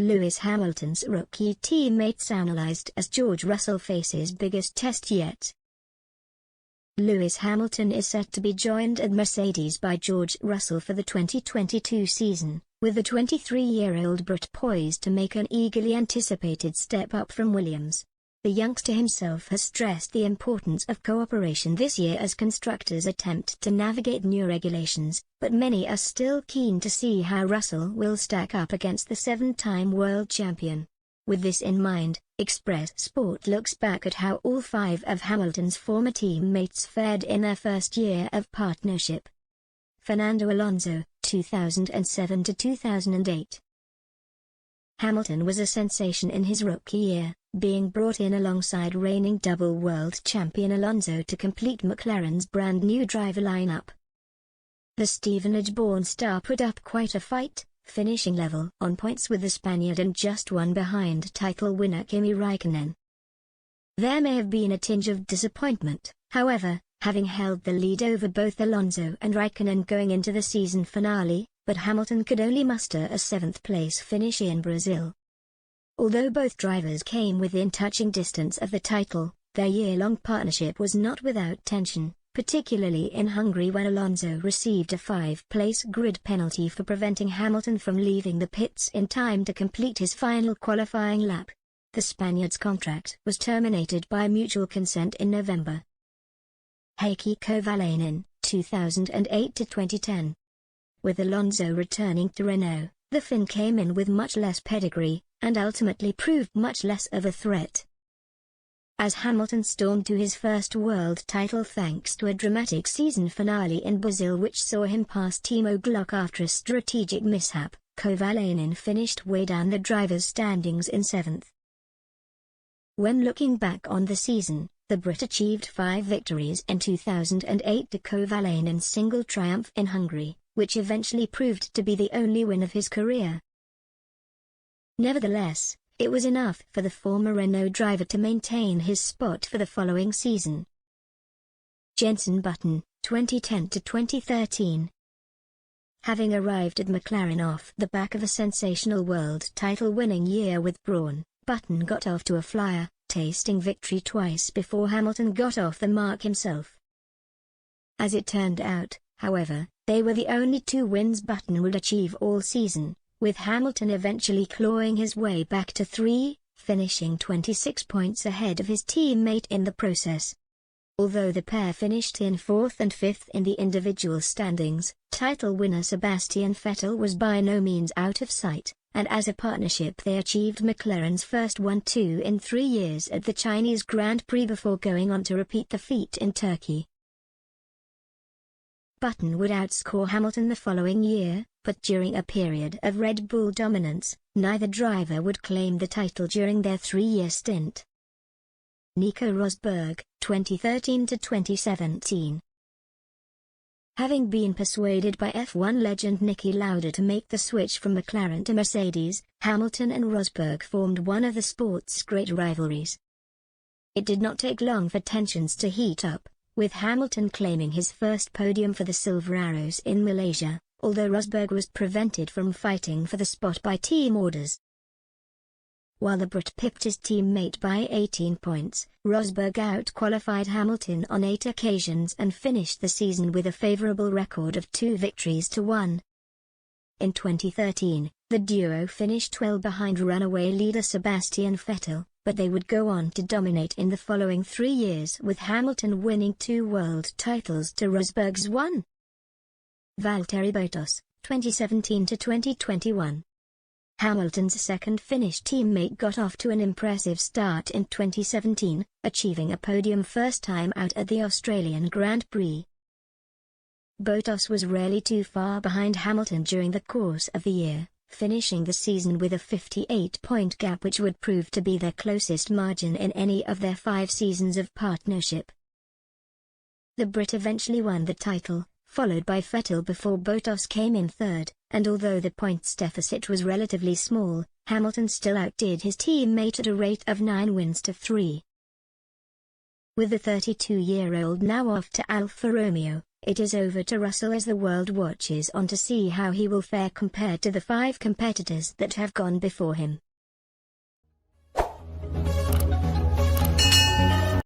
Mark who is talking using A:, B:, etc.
A: Lewis Hamilton's rookie teammates analyzed as George Russell faces biggest test yet. Lewis Hamilton is set to be joined at Mercedes by George Russell for the 2022 season, with the 23-year-old Brit poised to make an eagerly anticipated step up from Williams. The youngster himself has stressed the importance of cooperation this year as constructors attempt to navigate new regulations, but many are still keen to see how Russell will stack up against the 7-time world champion. With this in mind, Express Sport looks back at how all 5 of Hamilton's former teammates fared in their first year of partnership. Fernando Alonso, 2007 to 2008. Hamilton was a sensation in his rookie year, being brought in alongside reigning double world champion Alonso to complete McLaren's brand new driver lineup. The Stevenage-born star put up quite a fight, finishing level on points with the Spaniard and just one behind title winner Kimi Raikkonen. There may have been a tinge of disappointment, however, having held the lead over both Alonso and Raikkonen going into the season finale, but Hamilton could only muster a 7th-place finish in Brazil. Although both drivers came within touching distance of the title, their year-long partnership was not without tension, particularly in Hungary when Alonso received a 5-place grid penalty for preventing Hamilton from leaving the pits in time to complete his final qualifying lap. The Spaniard's contract was terminated by mutual consent in November. Heikki Kovalainen, 2008 to 2010. With Alonso returning to Renault, the Finn came in with much less pedigree, and ultimately proved much less of a threat. As Hamilton stormed to his first world title thanks to a dramatic season finale in Brazil which saw him pass Timo Glock after a strategic mishap, Kovalainen finished way down the drivers' standings in 7th. When looking back on the season, the Brit achieved 5 victories in 2008 to Kovalainen's single triumph in Hungary, which eventually proved to be the only win of his career. Nevertheless, it was enough for the former Renault driver to maintain his spot for the following season. Jenson Button, 2010 to 2013. Having arrived at McLaren off the back of a sensational world title-winning year with Brawn, Button got off to a flyer, tasting victory twice before Hamilton got off the mark himself. As it turned out, however, they were the only 2 wins Button would achieve all season, with Hamilton eventually clawing his way back to 3, finishing 26 points ahead of his teammate in the process. Although the pair finished in 4th and 5th in the individual standings, title winner Sebastian Vettel was by no means out of sight, and as a partnership they achieved McLaren's first 1-2 in 3 years at the Chinese Grand Prix before going on to repeat the feat in Turkey. Button would outscore Hamilton the following year, but during a period of Red Bull dominance, neither driver would claim the title during their 3-year stint. Nico Rosberg, 2013 to 2017. Having been persuaded by F1 legend Niki Lauda to make the switch from McLaren to Mercedes, Hamilton and Rosberg formed one of the sport's great rivalries. It did not take long for tensions to heat up, with Hamilton claiming his first podium for the Silver Arrows in Malaysia, although Rosberg was prevented from fighting for the spot by team orders. While the Brit pipped his teammate by 18 points, Rosberg out-qualified Hamilton on 8 occasions and finished the season with a favorable record of 2 victories to 1. In 2013, the duo finished well behind runaway leader Sebastian Vettel, but they would go on to dominate in the following 3 years with Hamilton winning 2 world titles to Rosberg's 1. Valtteri Bottas, 2017 to 2021. Hamilton's second Finnish teammate got off to an impressive start in 2017, achieving a podium first time out at the Australian Grand Prix. Bottas was rarely too far behind Hamilton during the course of the year, finishing the season with a 58-point gap which would prove to be their closest margin in any of their 5 seasons of partnership. The Brit eventually won the title, followed by Vettel before Bottas came in third, and although the points deficit was relatively small, Hamilton still outdid his teammate at a rate of 9 wins to 3. With the 32-year-old now off to Alfa Romeo, It is over to Russell as the world watches on to see how he will fare compared to the 5 competitors that have gone before him.